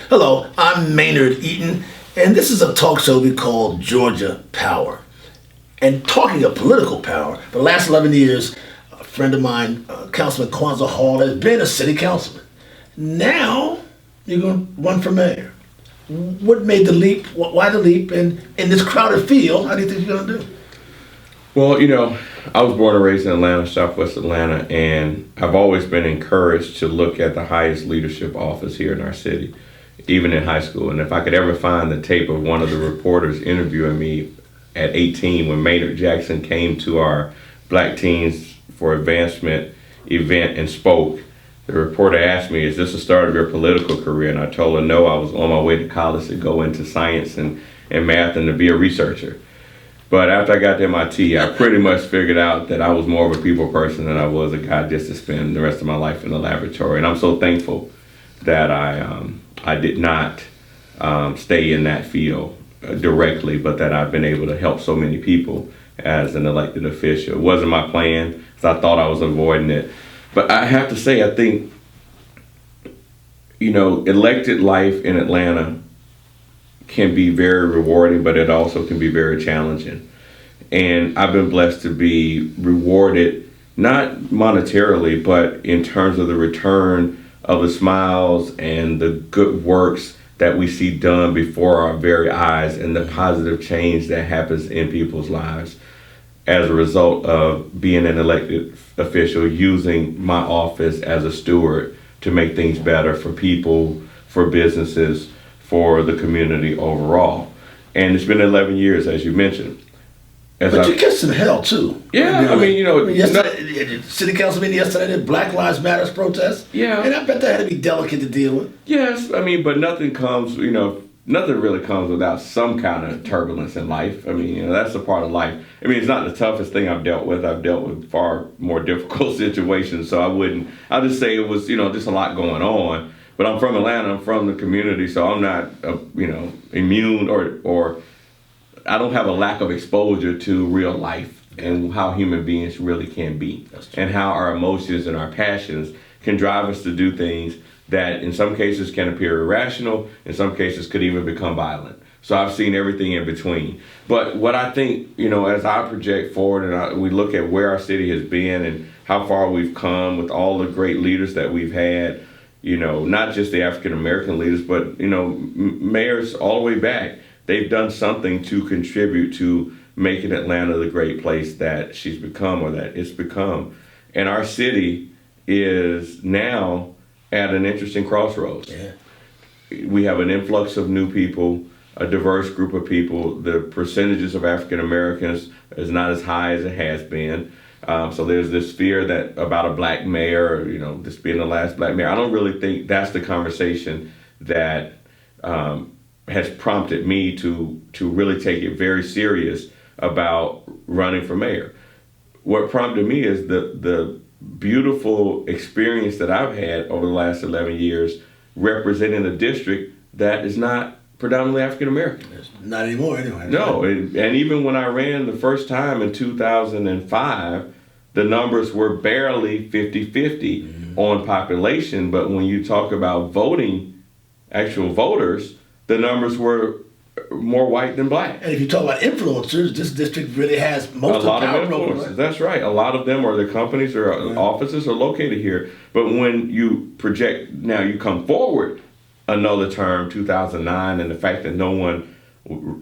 Hello, I'm Maynard Eaton, and this is a talk show we call Georgia Power. And talking of political power, for the last 11 years, a friend of mine, Councilman Kwanza Hall, has been a city councilman. Now, you're going to run for mayor. What made the leap? Why the leap? And in this crowded field, how do you think you're going to do? Well, I was born and raised in Atlanta, Southwest Atlanta, and I've always been encouraged to look at the highest leadership office here in our city, even in high school. And if I could ever find the tape of one of the reporters interviewing me at 18 when Maynard Jackson came to our Black Teens for Advancement event and spoke, the reporter asked me, "Is this the start of your political career?" And I told her no, I was on my way to college to go into science and math and to be a researcher. But after I got to MIT, I pretty much figured out that I was more of a people person than I was a guy just to spend the rest of my life in the laboratory. And I'm so thankful that I did not stay in that field directly, but that I've been able to help so many people as an elected official. It wasn't my plan, because I thought I was avoiding it. But I have to say, I think, elected life in Atlanta can be very rewarding, but it also can be very challenging. And I've been blessed to be rewarded, not monetarily, but in terms of the return of the smiles and the good works that we see done before our very eyes and the positive change that happens in people's lives as a result of being an elected official, using my office as a steward to make things better for people, for businesses, for the community overall. And it's been 11 years, as you mentioned. But you get some hell too. Yeah, yesterday, city council meeting yesterday, did Black Lives Matter protest. Yeah. And I bet that had to be delicate to deal with. Yes, but nothing really comes without some kind of turbulence in life. That's a part of life. It's not the toughest thing I've dealt with. I've dealt with far more difficult situations. So I'll just say it was, just a lot going on. But I'm from Atlanta, I'm from the community, so I'm not, immune or I don't have a lack of exposure to real life and how human beings really can be, and how our emotions and our passions can drive us to do things that in some cases can appear irrational, in some cases could even become violent. So I've seen everything in between. But what I think, as I project forward and we look at where our city has been and how far we've come with all the great leaders that we've had, not just the African American leaders, but, mayors all the way back, they've done something to contribute to making Atlanta the great place that she's become or that it's become. And our city is now at an interesting crossroads. Yeah. We have an influx of new people, a diverse group of people. The percentages of African Americans is not as high as it has been. So there's this fear that about a black mayor, this being the last black mayor. I don't really think that's the conversation that has prompted me to really take it very serious about running for mayor. What prompted me is the beautiful experience that I've had over the last 11 years representing a district that is not predominantly African American. Not anymore, anyway. No, and even when I ran the first time in 2005, the numbers were barely 50-50 on population. But when you talk about voting, actual voters, the numbers were more white than black. And if you talk about influencers, this district really has most of the power. A lot of influencers, right? That's right. A lot of them are the companies or offices are located here. But when you project, now you come forward another term, 2009, and the fact that no one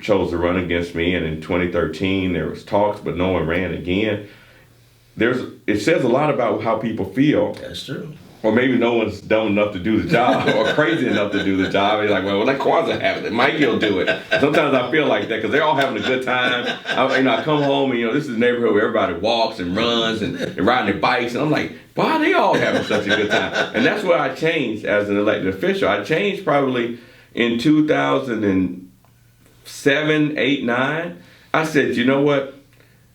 chose to run against me, and in 2013 there was talks, but no one ran again. It says a lot about how people feel. That's true. Or maybe no one's dumb enough to do the job or crazy enough to do the job. It's like, well, let Kwanza have it. Mikey will do it. Sometimes I feel like that because they're all having a good time. I come home and, this is a neighborhood where everybody walks and runs and riding their bikes. And I'm like, why are they all having such a good time? And that's what I changed as an elected official. I changed probably in 2007, 8, 9. I said, you know what?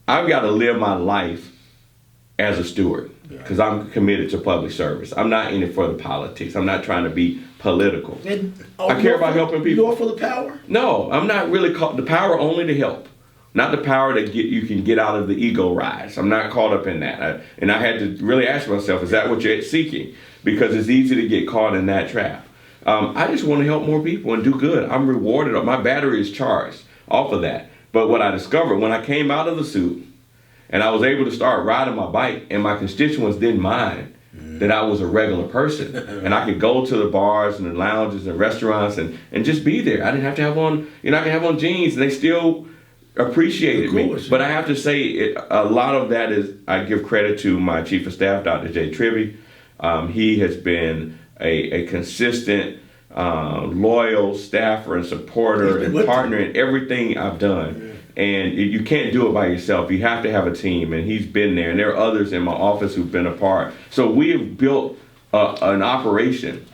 I've got to live my life as a steward. Because I'm committed to public service. I'm not in it for the politics. I'm not trying to be political. I care about helping people. You're for the power? No, I'm not really called the power only to help. Not the power that you can get out of the ego rise. I'm not caught up in that. And I had to really ask myself, is that what you're seeking? Because it's easy to get caught in that trap. I just want to help more people and do good. I'm rewarded. My battery is charged off of that. But what I discovered when I came out of the suit and I was able to start riding my bike, and my constituents didn't mind that I was a regular person, and I could go to the bars and the lounges and restaurants and just be there. I didn't have to have on, I could have on jeans, and they still appreciated me. But I have to say, a lot of that is, I give credit to my chief of staff, Dr. Jay Trivy. He has been a consistent, loyal staffer and supporter and partner in everything I've done. And you can't do it by yourself. You have to have a team, and he's been there. And there are others in my office who've been a part. So we have built an operation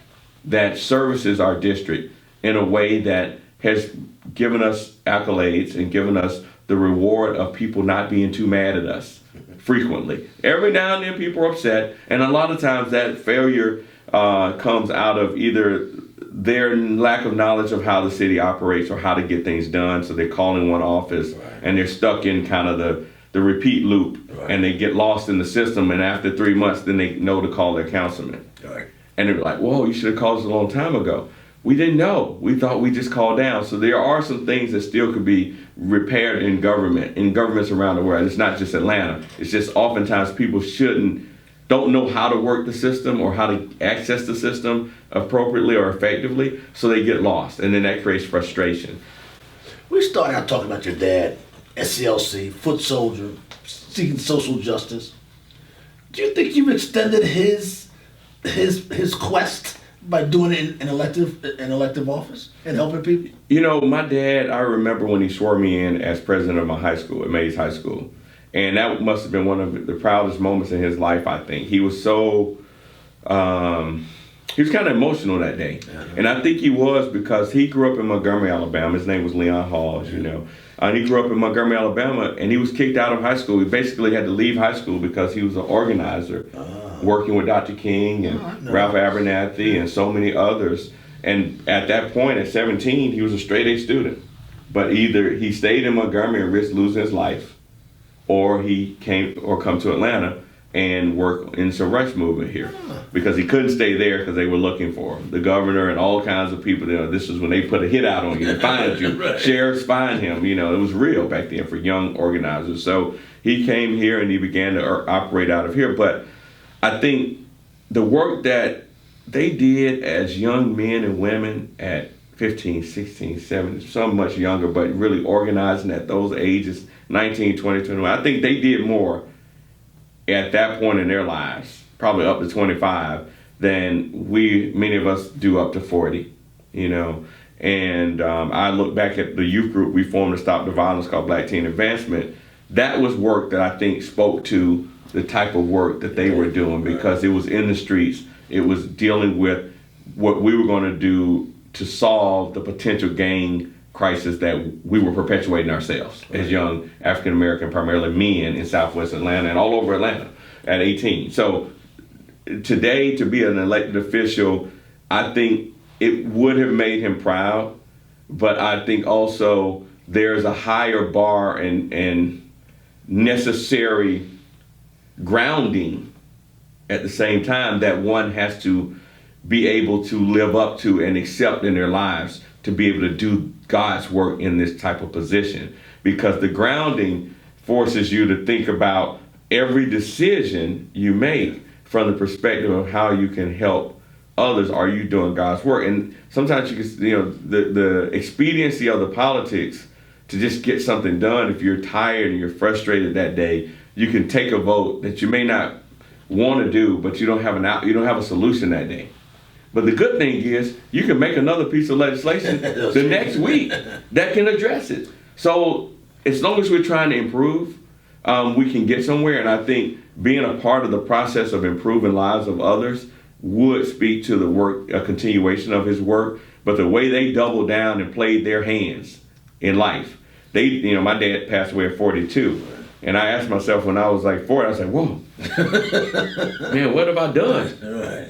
that services our district in a way that has given us accolades and given us the reward of people not being too mad at us frequently. Every now and then people are upset, and a lot of times that failure comes out of either their lack of knowledge of how the city operates or how to get things done. So they call in one office and they're stuck in kind of the repeat loop, and they get lost in the system. And after 3 months, then they know to call their councilman. And they're like, whoa, you should have called us a long time ago. We didn't know. We thought we just called down. So there are some things that still could be repaired in governments around the world. It's not just Atlanta. It's just oftentimes people don't know how to work the system or how to access the system appropriately or effectively, so they get lost, and then that creates frustration. We started out talking about your dad, SCLC, foot soldier, seeking social justice. Do you think you've extended his quest by doing it in elective office and helping people? My dad, I remember when he swore me in as president of my high school, at Mays High School. And that must have been one of the proudest moments in his life, I think. He was so, he was kind of emotional that day. And I think he was because he grew up in Montgomery, Alabama. His name was Leon Hall, as you know. And he grew up in Montgomery, Alabama, and he was kicked out of high school. He basically had to leave high school because he was an organizer, working with Dr. King and Ralph Abernathy and so many others. And at that point, at 17, he was a straight A student. But either he stayed in Montgomery and risked losing his life, or he come to Atlanta and work in civil rights movement here, because he couldn't stay there because they were looking for him. The governor and all kinds of people, this is when they put a hit out on you and find you. Sheriffs find him. It was real back then for young organizers. So he came here and he began to operate out of here. But I think the work that they did as young men and women at 15, 16, 17, some much younger, but really organizing at those ages, 19, 20, 21. I think they did more at that point in their lives, probably up to 25, than many of us do up to 40, And I look back at the youth group we formed to stop the violence called Black Teen Advancement. That was work that I think spoke to the type of work that they were doing, because it was in the streets. It was dealing with what we were going to do to solve the potential gang crisis that we were perpetuating ourselves as young African-American, primarily men in Southwest Atlanta and all over Atlanta at 18. So today, to be an elected official, I think it would have made him proud, but I think also there's a higher bar and necessary grounding at the same time that one has to be able to live up to and accept in their lives to be able to do God's work in this type of position. Because the grounding forces you to think about every decision you make from the perspective of how you can help others. Are you doing God's work? And sometimes you can, the expediency of the politics to just get something done. If you're tired and you're frustrated that day, you can take a vote that you may not want to do, but you don't have a solution that day. But the good thing is you can make another piece of legislation the next week that can address it. So as long as we're trying to improve, we can get somewhere. And I think being a part of the process of improving lives of others would speak to the work, a continuation of his work. But the way they doubled down and played their hands in life, my dad passed away at 42. And I asked myself when I was like 40, I was like, whoa, man, what have I done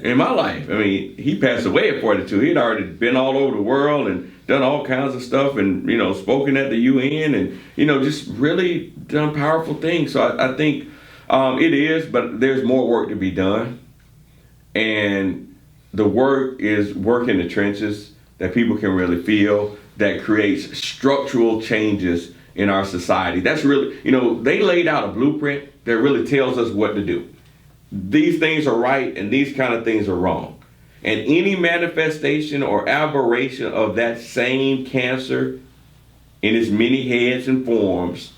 in my life? I mean, he passed away at 42. He'd already been all over the world and done all kinds of stuff and, spoken at the UN and, just really done powerful things. So I think it is, but there's more work to be done. And the work is work in the trenches that people can really feel, that creates structural changes in our society. That's really, they laid out a blueprint that really tells us what to do. These things are right and these kind of things are wrong. And any manifestation or aberration of that same cancer in its many heads and forms,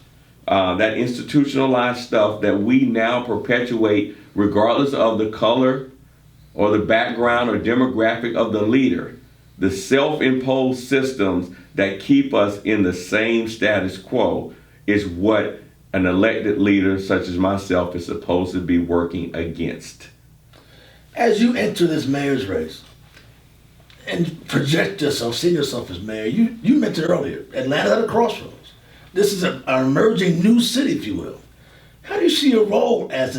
that institutionalized stuff that we now perpetuate regardless of the color or the background or demographic of the leader, the self-imposed systems that keep us in the same status quo is what an elected leader such as myself is supposed to be working against. As you enter this mayor's race and project yourself, see yourself as mayor, you mentioned earlier, Atlanta's at a crossroads. This is an emerging new city, if you will. How do you see your role as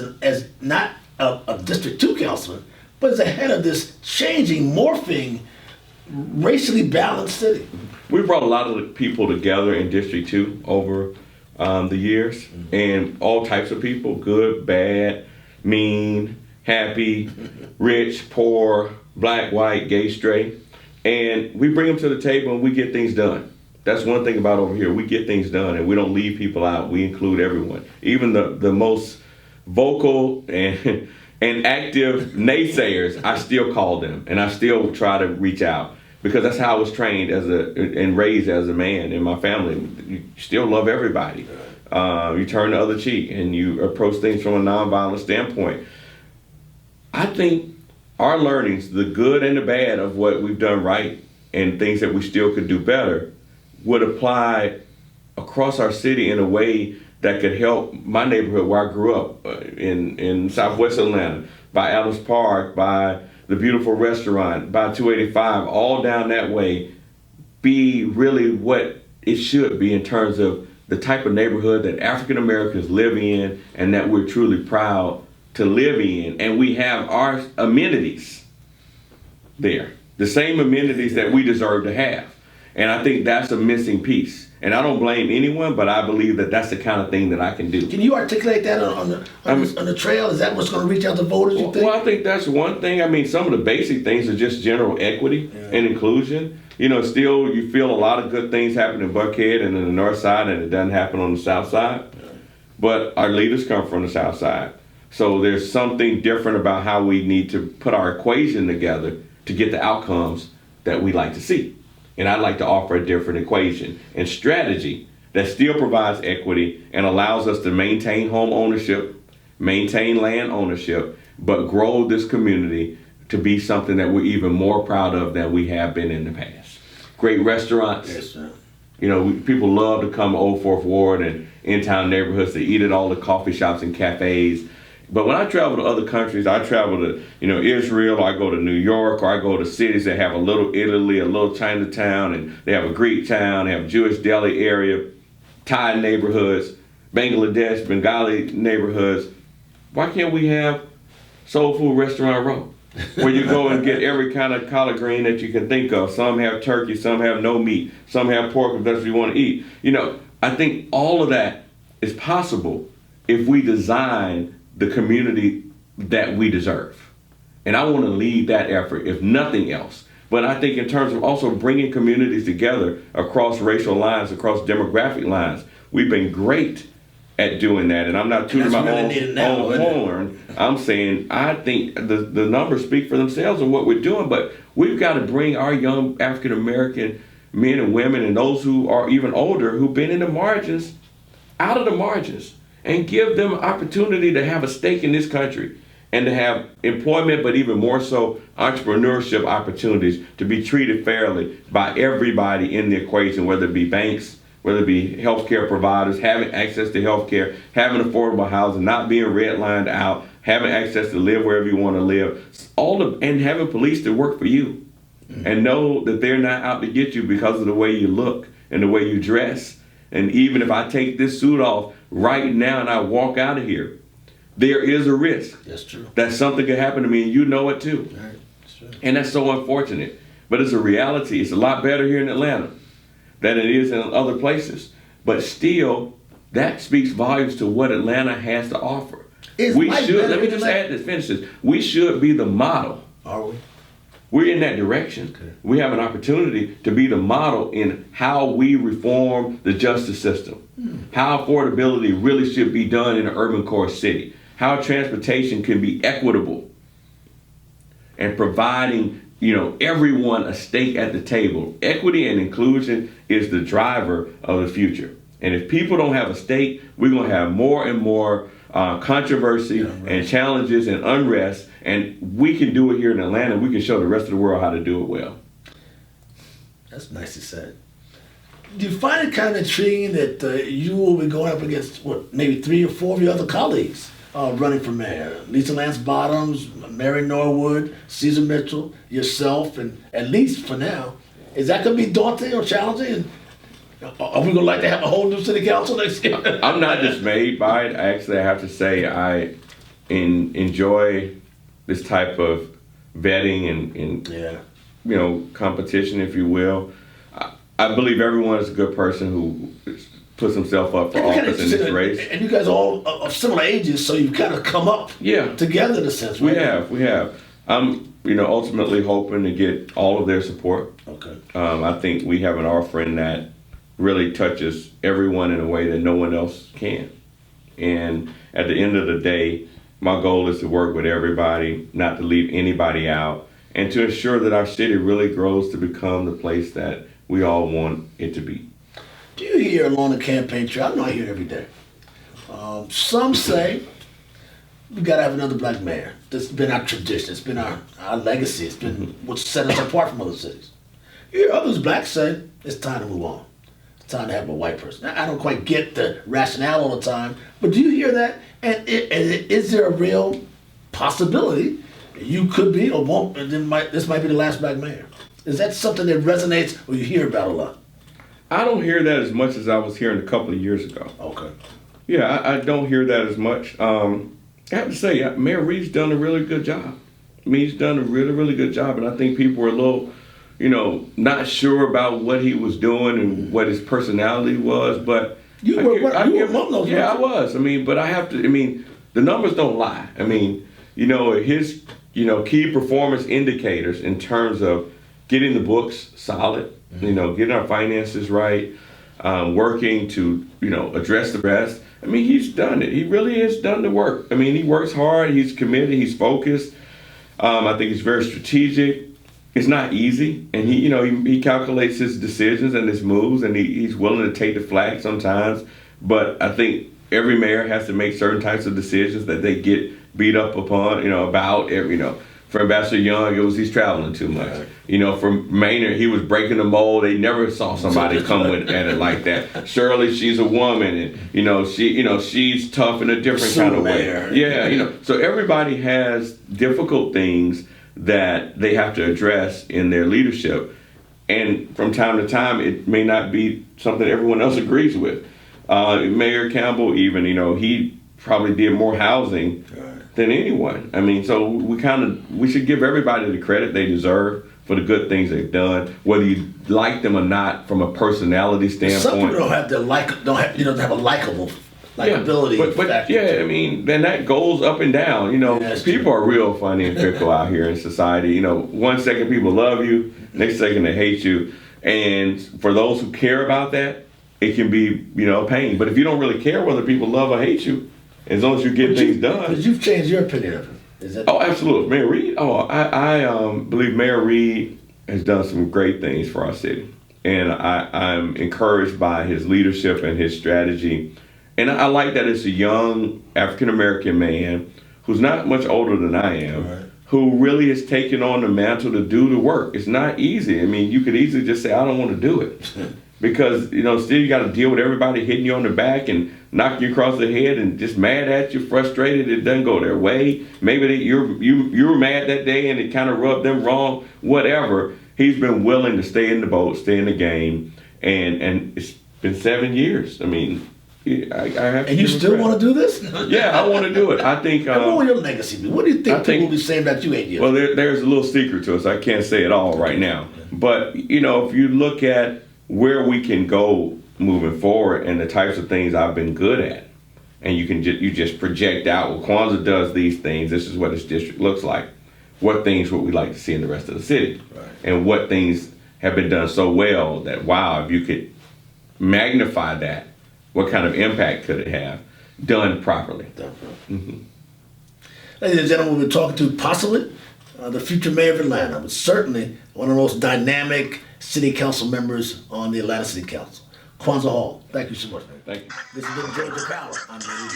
not a District 2 councilman, but as a head of this changing, morphing, racially balanced city? We brought a lot of the people together in District 2 over the years, and all types of people, good, bad, mean, happy, rich, poor, black, white, gay, straight, and we bring them to the table and we get things done. That's one thing about over here. We get things done and we don't leave people out. We include everyone. Even the most vocal and active naysayers, I still call them and I still try to reach out, because that's how I was trained and raised as a man in my family. You still love everybody. You turn the other cheek and you approach things from a nonviolent standpoint. I think our learnings, the good and the bad of what we've done right and things that we still could do better, would apply across our city in a way that could help my neighborhood where I grew up in Southwest Atlanta, by Adams Park, by the beautiful restaurant, by 285, all down that way, be really what it should be in terms of the type of neighborhood that African Americans live in and that we're truly proud to live in. And we have our amenities there, the same amenities that we deserve to have. And I think that's a missing piece. And I don't blame anyone, but I believe that that's the kind of thing that I can do. Can you articulate that on the trail? Is that what's going to reach out to voters, you think? Well, I think that's one thing. I mean, some of the basic things are just general equity and inclusion. Still you feel a lot of good things happen in Buckhead and in the north side, and it doesn't happen on the south side. Yeah. But our leaders come from the south side. So there's something different about how we need to put our equation together to get the outcomes that we like to see. And I'd like to offer a different equation and strategy that still provides equity and allows us to maintain home ownership, maintain land ownership, but grow this community to be something that we're even more proud of than we have been in the past. Great restaurants. Yes, sir. People love to come to Old Fourth Ward and in-town neighborhoods to eat at all the coffee shops and cafes. But when I travel to other countries, I travel to, Israel, or I go to New York, or I go to cities that have a little Italy, a little Chinatown, and they have a Greek town, they have a Jewish deli area, Thai neighborhoods, Bangladesh, Bengali neighborhoods. Why can't we have Soul Food Restaurant Row, where you go and get every kind of collard green that you can think of? Some have turkey, some have no meat, some have pork if that's what you want to eat. I think all of that is possible if we design the community that we deserve. And I want to lead that effort, if nothing else. But I think in terms of also bringing communities together across racial lines, across demographic lines, we've been great at doing that. And I'm not tooting my own horn. I'm saying I think the numbers speak for themselves and what we're doing, but we've got to bring our young African American men and women and those who are even older who've been in the margins, out of the margins, and give them opportunity to have a stake in this country and to have employment, but even more so entrepreneurship opportunities, to be treated fairly by everybody in the equation, whether it be banks, whether it be healthcare providers, having access to healthcare, having affordable housing, not being redlined out, having access to live wherever you want to live, and having police to work for you and know that they're not out to get you because of the way you look and the way you dress. And even if I take this suit off right now and I walk out of here, there is a risk. That's true. That something could happen to me, and you know it too. Right. That's true. And that's so unfortunate. But it's a reality. It's a lot better here in Atlanta than it is in other places. But still, that speaks volumes to what Atlanta has to offer. We should, let me just add this, finish this. We should be the model. Are we? we're in that direction. Okay. We have an opportunity to be the model in how we reform the justice system, how affordability really should be done in an urban core city, how transportation can be equitable, and providing, everyone a stake at the table. Equity and inclusion is the driver of the future. And if people don't have a stake, we're going to have more and more controversy and challenges and unrest. And we can do it here in Atlanta. We can show the rest of the world how to do it well. That's nicely said. Do you find it kind of intriguing that you will be going up against, maybe 3 or 4 of your other colleagues running for mayor? Lisa Lance Bottoms, Mary Norwood, Caesar Mitchell, yourself, and at least for now. Is that going to be daunting or challenging? And are we going to like to have a whole new city council next year? I'm not dismayed by it. Actually, I have to say I enjoy this type of vetting and competition, if you will. I believe everyone is a good person who puts himself up for office in this race. And you guys are all of similar ages, so you've kind of come up together in a sense, right? We have. I'm, ultimately hoping to get all of their support. Okay. I think we have an offering that really touches everyone in a way that no one else can. And at the end of the day, my goal is to work with everybody, not to leave anybody out, and to ensure that our city really grows to become the place that we all want it to be. Do you hear along the campaign trail? I know I hear it every day. Some say we got to have another black mayor. This has been our tradition. It's been our legacy. It's been what's set us apart from other cities. You hear others black say it's time to move on. It's time to have a white person. Now, I don't quite get the rationale all the time, but do you hear that? And is there a real possibility you could be or won't, and this might be the last black mayor? Is that something that resonates or you hear about a lot? I don't hear that as much as I was hearing a couple of years ago. Okay. Yeah, I don't hear that as much. I have to say, Mayor Reed's done a really good job. He's done a really, really good job, and I think people were a little, not sure about what he was doing and what his personality was, but you were among those. Yeah, I was. But I have to. The numbers don't lie. His key performance indicators in terms of getting the books solid, getting our finances right, working to address the rest. He's done it. He really has done the work. He works hard. He's committed. He's focused. I think he's very strategic. It's not easy, and he calculates his decisions and his moves, and he's willing to take the flag sometimes. But I think every mayor has to make certain types of decisions that they get beat up upon, about. For Ambassador Young, he's traveling too much. For Maynard, he was breaking the mold. They never saw somebody come at it like that. Shirley, she's a woman, and she's tough in a different kind of way. Yeah, so everybody has difficult things that they have to address in their leadership. And from time to time, it may not be something everyone else agrees with. Mayor Campbell, even, he probably did more housing than anyone. So we should give everybody the credit they deserve for the good things they've done, whether you like them or not from a personality standpoint. Some people don't have have a likability. Then that goes up and down. People are real funny and fickle out here in society. One second people love you, next second they hate you. And for those who care about that, it can be, pain. But if you don't really care whether people love or hate you, as long as you get things done. But you've changed your opinion of him. Is that? Oh, absolutely. Mayor Reed? I believe Mayor Reed has done some great things for our city. And I'm encouraged by his leadership and his strategy. And I like that it's a young African-American man who's not much older than I am, who really is taking on the mantle to do the work. It's not easy. You could easily just say, I don't want to do it. Because, still you got to deal with everybody hitting you on the back and knocking you across the head and just mad at you, frustrated. It doesn't go their way. Maybe you were mad that day and it kind of rubbed them wrong, whatever. He's been willing to stay in the boat, stay in the game. And it's been 7 years. I have to. And you still want to do this? Yeah, I want to do it. I think. And what will your legacy be? What do you think people will be saying about you 8 years? Well, there's a little secret to it, so I can't say it all right now. But if you look at where we can go moving forward and the types of things I've been good at, and you just project out. Well, Kwanza does these things. This is what his district looks like. what things would we like to see in the rest of the city, Right. and what things have been done so well that, wow, if you could magnify that, what kind of impact could it have done properly? Ladies and gentlemen, we're talking to possibly the future mayor of Atlanta, but certainly one of the most dynamic city council members on the Atlanta City Council, Kwanza Hall. Thank you so much, man. Thank you. This has been Georgia Power. I'm Maynard.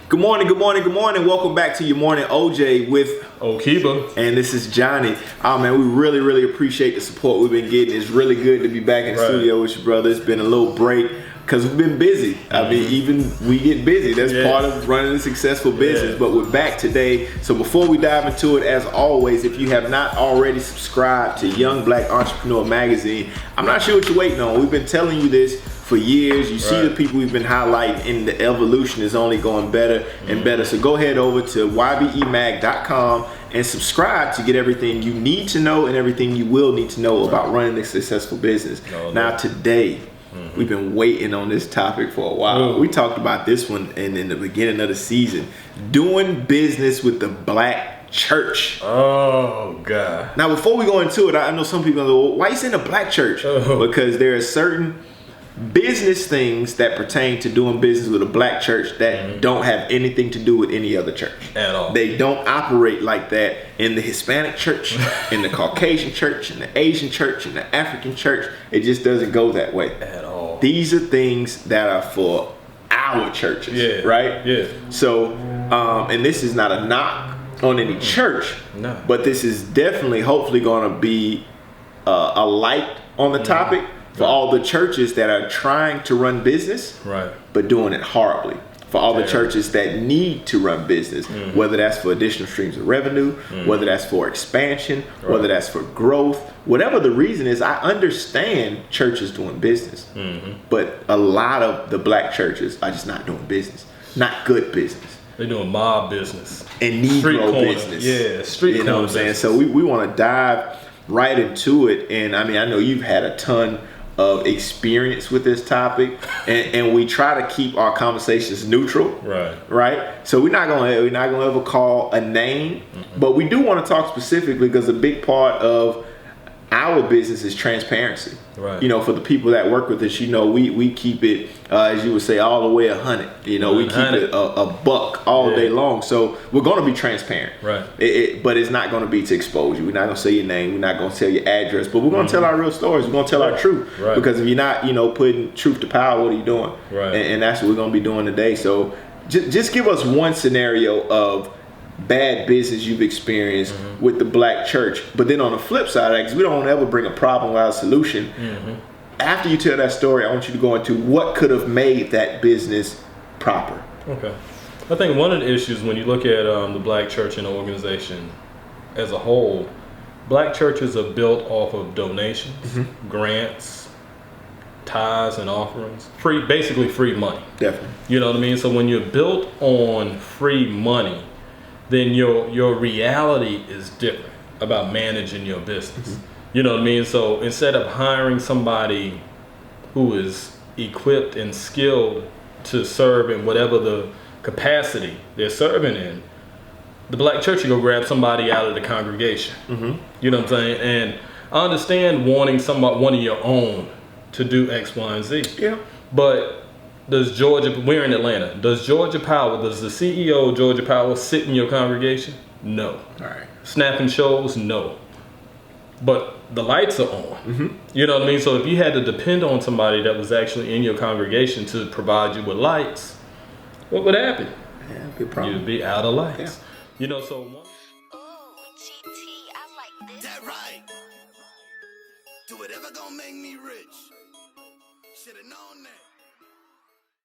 Good morning, good morning, good morning. Welcome back to your morning OJ with Okiba. and this is Johnny. Oh man, we really appreciate the support we've been getting. It's really good to be back in the studio with you, brother. It's been a little break because we've been busy. I mean, even we get busy. That's part of running a successful business. But we're back today. So before we dive into it, as always, if you have not already subscribed to Young Black Entrepreneur Magazine, I'm not sure what you're waiting on. We've been telling you this for years. You see the people we've been highlighting, and the evolution is only going better and better. So go ahead over to ybemag.com and subscribe to get everything you need to know and everything you will need to know about running a successful business. Now today, we've been waiting on this topic for a while. We talked about this one in the beginning of the season. Doing business with the black church. Oh God. Now before we go into it, I know some people go, well, why you saying the black church? Because there are certain business things that pertain to doing business with a black church that don't have anything to do with any other church At all. They don't operate like that in the Hispanic church, in the Caucasian church, in the Asian church, in the African church. It just doesn't go that way At all. These are things that are for our churches, right? Yeah. So and this is not a knock on any church, No. but this is definitely hopefully going to be a light on the topic for all the churches that are trying to run business, but doing it horribly. For all the churches that need to run business, whether that's for additional streams of revenue, whether that's for expansion, whether that's for growth, whatever the reason is, I understand churches doing business, but a lot of the black churches are just not doing business, not good business. They're doing mob business And Negro business. Yeah, street You know what I'm saying? So we want to dive right into it. And I mean, I know you've had a ton of experience with this topic, and we try to keep our conversations neutral, right? So we're not gonna ever call a name, but we do want to talk specifically because a big part of our business is transparency. You know, for the people that work with us, you know, we keep it, as you would say, all the way 100. You know, we keep it a buck all day long. So we're going to be transparent. But it's not going to be to expose you. We're not going to say your name. We're not going to tell your address. But we're going to tell our real stories. We're going to tell our truth. Because if you're not, you know, putting truth to power, what are you doing? And that's what we're going to be doing today. So just give us one scenario of bad business you've experienced with the black church. But then on the flip side, because we don't ever bring a problem without a solution. After you tell that story, I want you to go into what could have made that business proper. Okay. I think one of the issues when you look at the black church and organization as a whole, black churches are built off of donations, grants, tithes and offerings, basically free money. Definitely. You know what I mean? So when you're built on free money, then your reality is different about managing your business. You know what I mean? So instead of hiring somebody who is equipped and skilled to serve in whatever the capacity they're serving in, the black church will go grab somebody out of the congregation. You know what I'm saying? And I understand wanting one of your own to do X, Y, and Z. But we're in Atlanta. Does Georgia Power, does the CEO of Georgia Power sit in your congregation? No. Snapping shows? No. But the lights are on. You know what I mean? So if you had to depend on somebody that was actually in your congregation to provide you with lights, what would happen? Good problem. You'd be out of lights. You know, so one. GT, I like this. That right. Do whatever gonna make me rich. Should've known that.